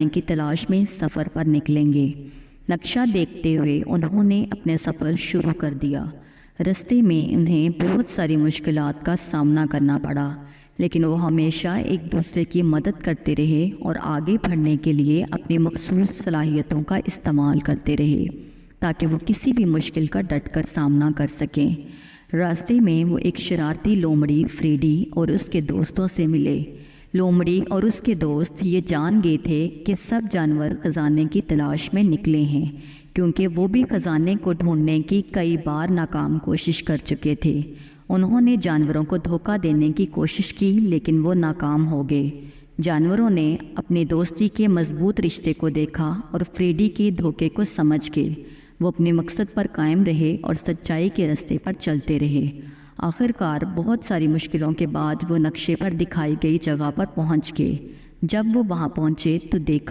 کی تلاش میں سفر پر نکلیں گے۔ نقشہ دیکھتے ہوئے انہوں نے اپنے سفر شروع کر دیا۔ رستے میں انہیں بہت ساری مشکلات کا سامنا کرنا پڑا، لیکن وہ ہمیشہ ایک دوسرے کی مدد کرتے رہے اور آگے بڑھنے کے لیے اپنی مخصوص صلاحیتوں کا استعمال کرتے رہے تاکہ وہ کسی بھی مشکل کا ڈٹ کر سامنا کر سکیں۔ راستے میں وہ ایک شرارتی لومڑی فریڈی اور اس کے دوستوں سے ملے۔ لومڑی اور اس کے دوست یہ جان گئے تھے کہ سب جانور خزانے کی تلاش میں نکلے ہیں، کیونکہ وہ بھی خزانے کو ڈھونڈنے کی کئی بار ناکام کوشش کر چکے تھے۔ انہوں نے جانوروں کو دھوکہ دینے کی کوشش کی، لیکن وہ ناکام ہو گئے۔ جانوروں نے اپنی دوستی کے مضبوط رشتے کو دیکھا اور فریڈی کے دھوکے کو سمجھ کے وہ اپنے مقصد پر قائم رہے اور سچائی کے راستے پر چلتے رہے۔ آخر کار بہت ساری مشکلوں کے بعد وہ نقشے پر دکھائی گئی جگہ پر پہنچ گئے۔ جب وہ وہاں پہنچے تو دیکھا